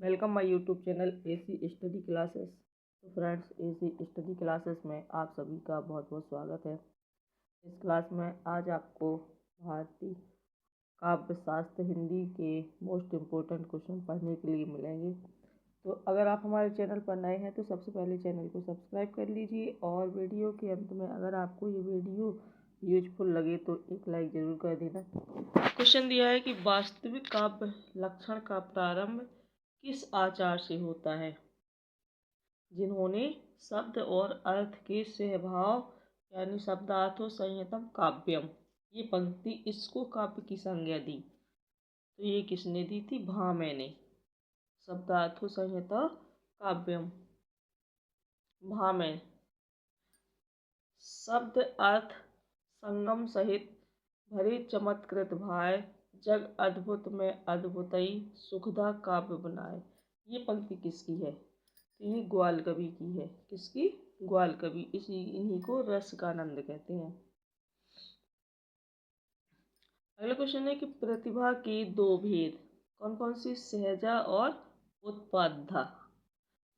Welcome my YouTube channel AC study classes. तो friends, AC study classes में आप सभी का बहुत बहुत स्वागत है। इस क्लास में आज आपको भारतीय काव्य शास्त्र हिंदी के मोस्ट इम्पोर्टेंट क्वेश्चन पढ़ने के लिए मिलेंगे। तो अगर आप हमारे चैनल पर नए हैं तो सबसे पहले चैनल को सब्सक्राइब कर लीजिए और वीडियो के अंत में अगर आपको ये वीडियो यूजफुल लगे तो एक लाइक ज़रूर कर देना। क्वेश्चन दिया है कि वास्तविक काव्य लक्षण का प्रारंभ किस आचार से होता है? जिन्होंने शब्द और अर्थ के सहभाव यानी शब्दार्थो संयतम काव्यम, ये पंक्ति इसको काव्य की संज्ञा दी। तो ये किसने दी थी? भामह ने। शब्दार्थो संयतम काव्यम, भामह। शब्द अर्थ संगम सहित भरे चमत्कृत भाय, जग अद्भुत में अद्भुतई सुखदा काव्य बनाए। ये पंक्ति किसकी है? तो ये ग्वाल कवि की है। किसकी? ग्वाल कवि। इन्हीं को रसिकानंद कहते हैं। अगला क्वेश्चन है कि प्रतिभा के दो भेद कौन कौन सी? सहजा और उत्पाद्या।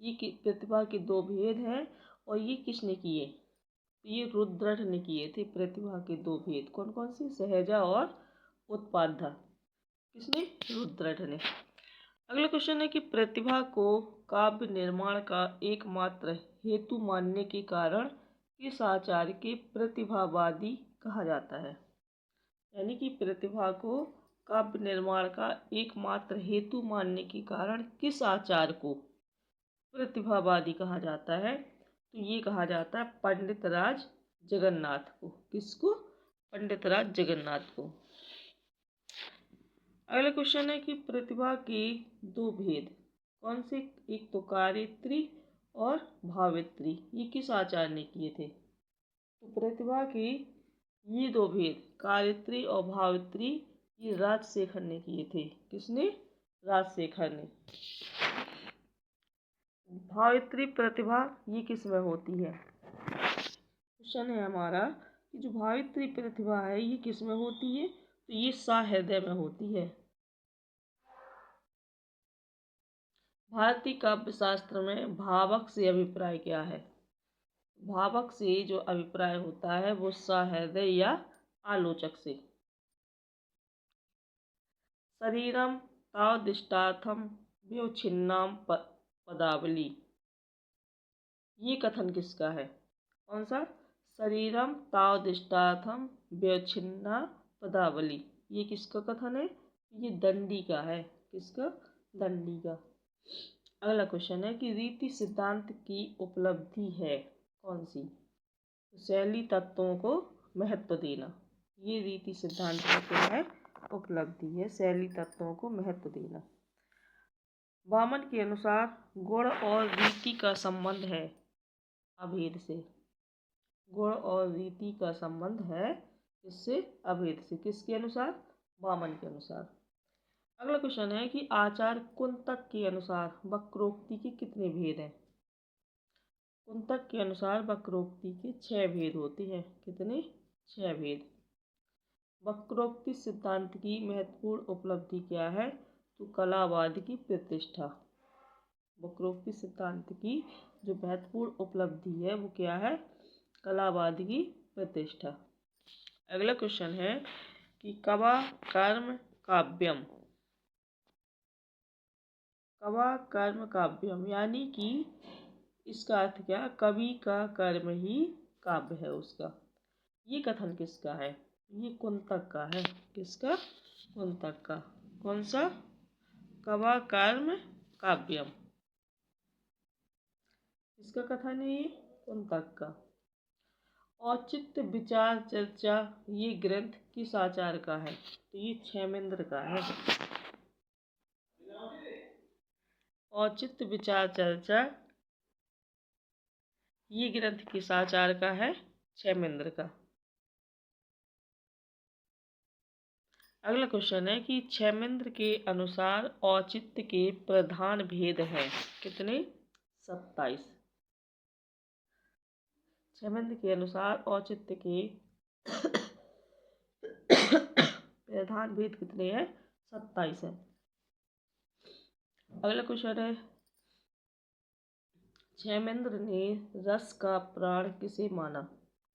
ये प्रतिभा के दो भेद हैं और ये किसने किए? तो ये रुद्रट ने किए थे। प्रतिभा के दो भेद कौन कौन सी? सहजा और उत्पाद्या। किसने? रुद्रट ने। अगला क्वेश्चन है कि प्रतिभा को काव्य निर्माण का एकमात्र हेतु मानने के कारण किस आचार्य के प्रतिभावादी कहा जाता है? यानी कि प्रतिभा को काव्य निर्माण का एकमात्र हेतु मानने के कारण किस आचार्य को प्रतिभावादी कहा जाता है? तो ये कहा जाता है पंडित राज जगन्नाथ को। किसको? पंडित राज जगन्नाथ को। अगला क्वेश्चन है कि प्रतिभा के दो भेद कौन से? एक तो कार्यत्री और भावित्री। ये किस आचार्य ने किए थे? तो प्रतिभा के ये दो भेद कार्यत्री और भावित्री ये राजशेखर ने किए थे। किसने? राजशेखर ने। भावित्री प्रतिभा ये किस में होती है? क्वेश्चन है हमारा कि जो भावित्री प्रतिभा है ये किस में होती है? तो ये सहृदय में होती है। भारतीय काव्य शास्त्र में भावक से अभिप्राय क्या है? भावक से जो अभिप्राय होता है वो सहृदय या आलोचक से। शरीरम तावदिष्टार्थम व्योच्छिन्नाम पदावली, ये कथन किसका है? कौन सा? शरीरम तावदिष्टार्थम व्योच्छिन्ना पदावली, ये किसका कथन है? ये दंडी का है। किसका? दंडी का। अगला क्वेश्चन है कि रीति सिद्धांत की उपलब्धि है कौन सी? शैली तत्वों को महत्व देना। ये रीति सिद्धांत में क्या है? उपलब्धि है। शैली तत्वों को महत्व देना। वामन के अनुसार गुण और रीति का संबंध है अभेद से। गुण और रीति का संबंध है इससे? अभेद से। किसके अनुसार? वामन के अनुसार। अगला क्वेश्चन है कि आचार्य कुंतक के अनुसार वक्रोक्ति के कितने भेद हैं? कुंतक के अनुसार वक्रोक्ति के 6 भेद होते हैं। कितने? 6 भेद। वक्रोक्ति सिद्धांत की महत्वपूर्ण उपलब्धि क्या है? तो कलावाद की प्रतिष्ठा। वक्रोक्ति सिद्धांत की जो महत्वपूर्ण उपलब्धि है वो क्या है? कलावाद की प्रतिष्ठा। अगला क्वेश्चन है कि कवा कर्म काव्यम। कवा कर्म काव्यम यानी कि इसका अर्थ क्या? कवि का कर्म ही काव्य है उसका। ये कथन किसका है? ये कुंतक का है। किसका? कुंतक का। कौन सा? कवा कर्म काव्यम, इसका कथन है ये कुंतक का। औचित्य विचार चर्चा ये ग्रंथ किस आचार्य का है? तो ये क्षेमेंद्र का है। औचित्य विचार चर्चा ये ग्रंथ किस आचार्य का है? क्षेमेंद्र का। अगला क्वेश्चन है कि क्षेमेंद्र के अनुसार औचित्य के प्रधान भेद हैं कितने? 27। क्षेमेंद्र के अनुसार औचित्य के प्रधान भेद कितने हैं? 27 हैं। अगला क्वेश्चन है, क्षेमेंद्र ने रस का प्राण किसे माना?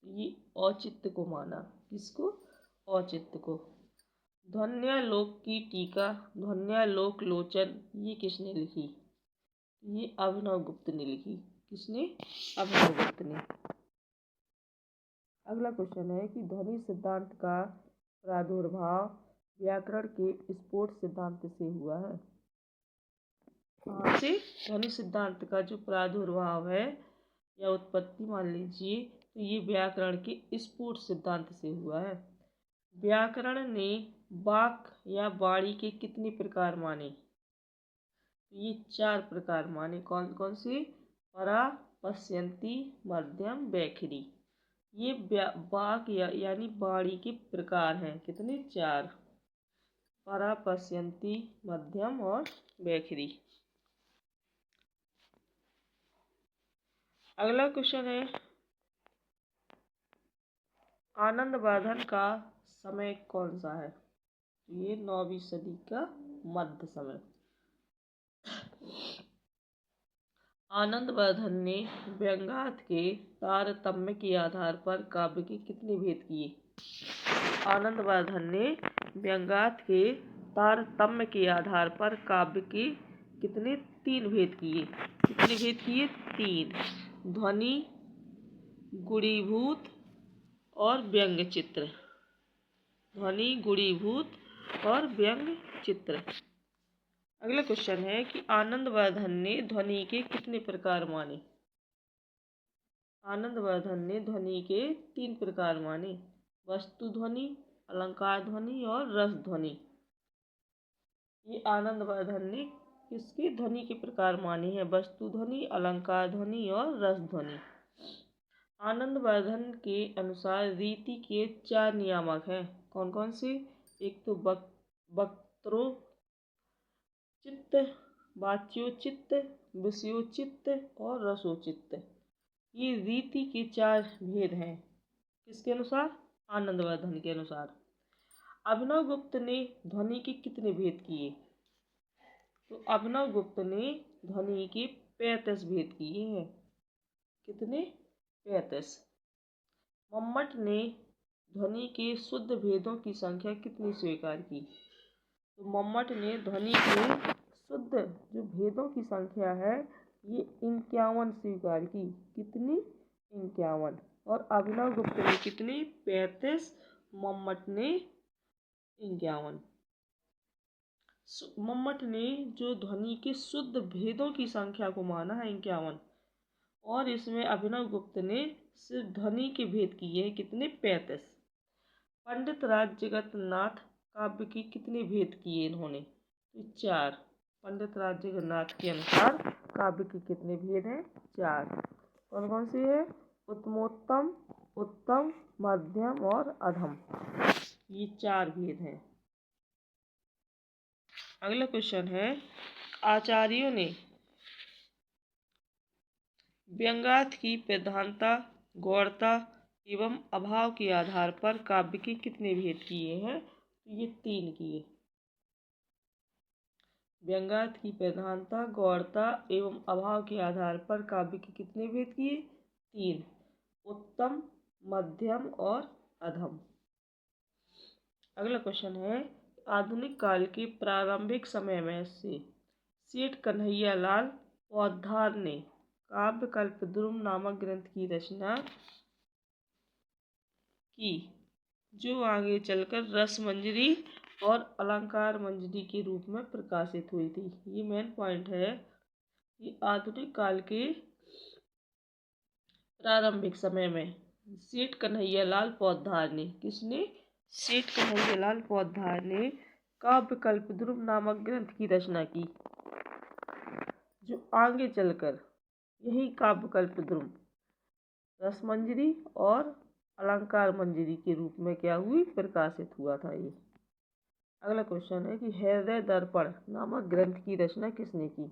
ये औचित्य को माना। किसको? औचित्य को। ध्वन्यालोक की टीका ध्वन्यालोक लोचन ये किसने लिखी? ये अभिनव गुप्त ने लिखी। किसने? अभिनव गुप्त ने। अगला क्वेश्चन है कि ध्वनि सिद्धांत का प्रादुर्भाव व्याकरण के स्फोट सिद्धांत से हुआ है। कहाँ से? ध्वनि सिद्धांत का जो प्रादुर्भाव है या उत्पत्ति मान लीजिए, तो ये व्याकरण के स्फोट सिद्धांत से हुआ है। व्याकरण ने वाक या वाणी के कितने प्रकार माने? ये 4 प्रकार माने। कौन कौन से? परा, पश्यंती, मध्यम, वैखरी। ये वाक यानी वाणी के प्रकार हैं। कितने? 4। परा, पश्यंती, मध्यम और वैखरी। अगला क्वेश्चन है, आनंद बाधन का समय कौन सा है? ये 9वीं सदी का मध्य समय। आनंद बाधन ने व्यंग्यार्थ के तारतम्य के आधार पर काव्य के कितने भेद किए? आनंद बाधन ने व्यंग्यार्थ के तारतम्य के आधार पर काव्य के कितने? 3 भेद किए। कितने भेद किए? 3। ध्वनि, गुणीभूत और व्यंग्य चित्र। ध्वनि, गुणीभूत और व्यंग्य चित्र। अगला क्वेश्चन है कि आनंद बाधन ने ध्वनि के कितने प्रकार माने? आनंद बाधन ने ध्वनि के 3 प्रकार माने। वस्तु ध्वनि, अलंकार ध्वनि और रस ध्वनि। ये आनंद बाधन ने किसके ध्वनि के प्रकार माने हैं? वस्तु ध्वनि, अलंकार ध्वनि और रस ध्वनि। आनंद बाधन के अनुसार रीति के 4 नियामक हैं। कौन कौन से? एक तो वक्त्रोचित्त, वाच्योचित्त, विषयोचित्त और रसोचित्त। ये रीति के 4 भेद हैं। किसके अनुसार? आनंद बाधन के अनुसार। अभिनव गुप्त ने ध्वनि के कितने भेद किए? तो अभिनव गुप्त ने ध्वनि के 35 भेद किए हैं। कितने? 35। मम्मट ने ध्वनि के शुद्ध भेदों की संख्या कितनी स्वीकार की? तो मम्मट ने ध्वनि के शुद्ध जो भेदों की संख्या है ये 51 स्वीकार की। कितनी? 51। और अभिनव गुप्त ने कितनी? 35। मम्मट ने 51। मम्मट ने जो ध्वनि के शुद्ध भेदों की संख्या को माना है 51, और इसमें अभिनव गुप्त ने सिर्फ ध्वनि के भेद किए हैं। कितने? 35। पंडित राजजगत नाथ काव्य के कितने भेद किए इन्होंने? तो 4। पंडित राजजगत नाथ के अनुसार काव्य के कितने भेद हैं? 4। कौन कौन से हैं? उत्तमोत्तम, उत्तम, मध्यम और अधम। ये 4 भेद हैं। अगला क्वेश्चन है, आचार्यों ने व्यंग्यार्थ की प्रधानता, गौरता एवं अभाव के आधार पर काव्य के कितने भेद किए हैं? तो ये 3 किए। व्यंग्यार्थ की प्रधानता, गौरता एवं अभाव के आधार पर काव्य के कितने भेद किए? 3। उत्तम, मध्यम और अधम। अगला क्वेश्चन है, आधुनिक काल के प्रारंभिक समय में से सेठ कन्हैयालाल पौधार ने काव्य कल्पद्रुम नामक ग्रंथ की रचना की, जो आगे चलकर रस मंजरी और अलंकार मंजरी के रूप में प्रकाशित हुई थी। ये मेन पॉइंट है कि आधुनिक काल के प्रारंभिक समय में सेठ कन्हैयालाल पौधार ने, किसने? सेठ कन्हैयालाल पौधार ने काव्य कल्पद्रुम नामक ग्रंथ की रचना की, जो आगे चलकर यही काव्य कल्पद्रुम रसमंजरी और अलंकार मंजरी के रूप में क्या हुई? प्रकाशित हुआ था ये। अगला क्वेश्चन है कि हृदय दर्पण नामक ग्रंथ की रचना किसने की?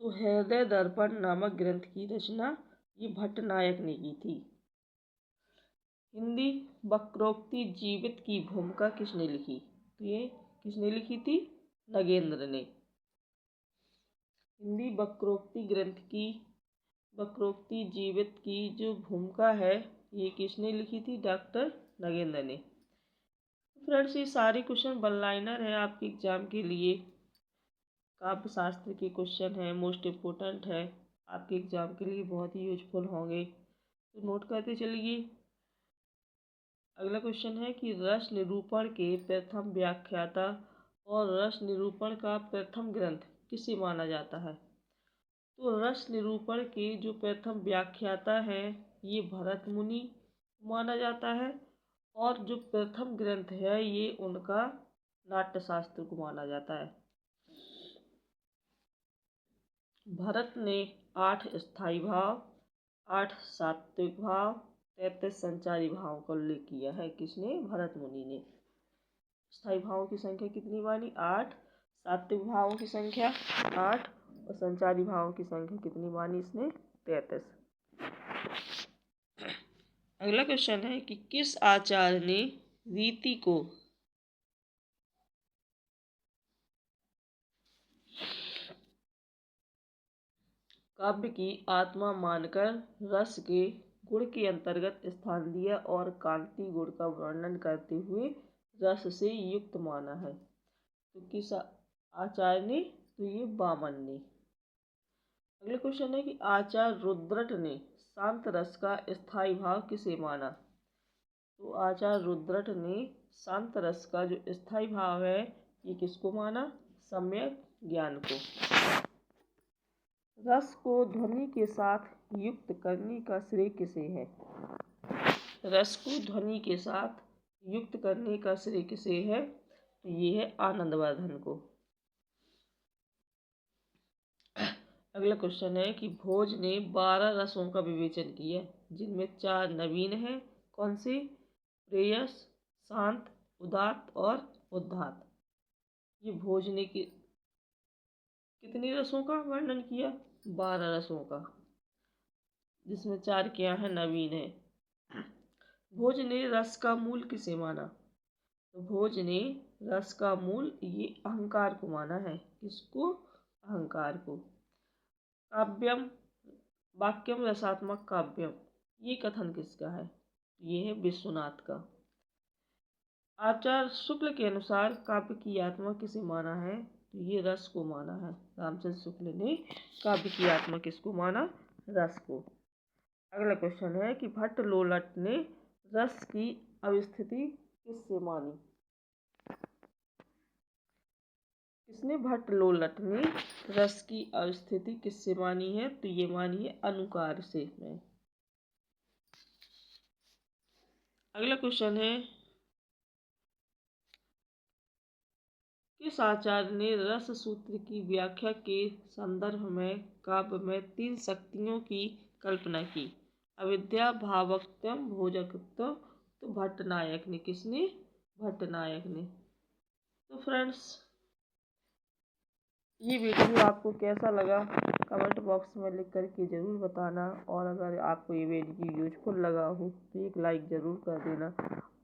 तो हृदय दर्पण नामक ग्रंथ की रचना ये भट्टनायक ने की थी। हिंदी वक्रोक्ति जीवित की भूमिका किसने लिखी? तो ये किसने लिखी थी? नगेंद्र ने। हिंदी वक्रोक्ति ग्रंथ की वक्रोक्ति जीवित की जो भूमिका है ये किसने लिखी थी? डॉक्टर नगेंद्र ने। फ्रेंड्स ये सारे क्वेश्चन वन लाइनर है आपके एग्जाम के लिए। काव्य शास्त्र के क्वेश्चन है, मोस्ट इम्पोर्टेंट है, आपके एग्जाम के लिए बहुत ही यूजफुल होंगे, तो नोट करते चलिए। अगला क्वेश्चन है कि रस निरूपण के प्रथम व्याख्याता और रस निरूपण का प्रथम ग्रंथ किसे माना जाता है? तो रस निरूपण के जो प्रथम व्याख्याता है ये भरत मुनि माना जाता है, और जो प्रथम ग्रंथ है ये उनका नाट्यशास्त्र को माना जाता है। भरत ने 8 स्थायी भाव, 8 सात्विक भाव, 33 संचारी भावों का उल्लेख किया है। किसने? भरत मुनि ने। स्थायी भावों की संख्या कितनी मानी? 8। सात्विक भावों की संख्या 8 और संचारी भावों की संख्या कितनी मानी इसने? 33। अगला क्वेश्चन है कि किस आचार्य ने रीति को काव्य की आत्मा मानकर रस के गुण के अंतर्गत स्थान दिया और कांति गुण का वर्णन करते हुए रस से युक्त माना है? तो किस आचार्य ने? तो ये वामन ने। अगला क्वेश्चन है कि आचार्य रुद्रट ने शांत रस का स्थायी भाव किसे माना? तो आचार्य रुद्रट ने शांत रस का जो स्थायी भाव है ये किसको माना? सम्यक ज्ञान को। रस को ध्वनि के साथ युक्त करने का श्रेय किसे है? रस को ध्वनि के साथ युक्त करने का श्रेय किसे है? तो ये है आनंदवर्धन को। अगला क्वेश्चन है कि भोज ने 12 रसों का विवेचन किया जिनमें 4 नवीन हैं। कौन से? प्रेयस, शांत, उदात्त और उदात्त। ये भोज ने कितने रसों का वर्णन किया? 12 रसों का, जिसमें 4 क्या है? नवीन है। भोज ने रस का मूल किसे माना? तो भोज ने रस का मूल ये अहंकार को माना है। किसको? अहंकार को। काव्यम वाक्यम रसात्मक काव्यम, ये कथन किसका है? ये है विश्वनाथ का। आचार्य शुक्ल के अनुसार काव्य की आत्मा किसे माना है? तो ये रस को माना है। रामचंद्र शुक्ल ने काव्य की आत्मा किसको माना? रस को। अगला क्वेश्चन है कि भट्ट लोलट ने रस की अवस्थिति किससे मानी? किसने? भट्ट लोलट ने रस की अवस्थिति किससे मानी है? तो ये मानी है अनुकार से। अगला क्वेश्चन है किस आचार्य ने रस सूत्र की व्याख्या के संदर्भ में काव्य में 3 शक्तियों की कल्पना की? अविद्या, भावक्तम, भोजकत्व। तो भट्टनायक ने। किसने? भट्टनायक ने। तो फ्रेंड्स ये वीडियो आपको कैसा लगा कमेंट बॉक्स में लिख करके ज़रूर बताना, और अगर आपको ये वीडियो यूजफुल लगा हो तो एक लाइक ज़रूर कर देना,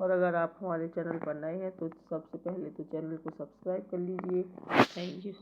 और अगर आप हमारे चैनल पर नए हैं तो सबसे पहले तो चैनल को सब्सक्राइब कर लीजिए। Thank you.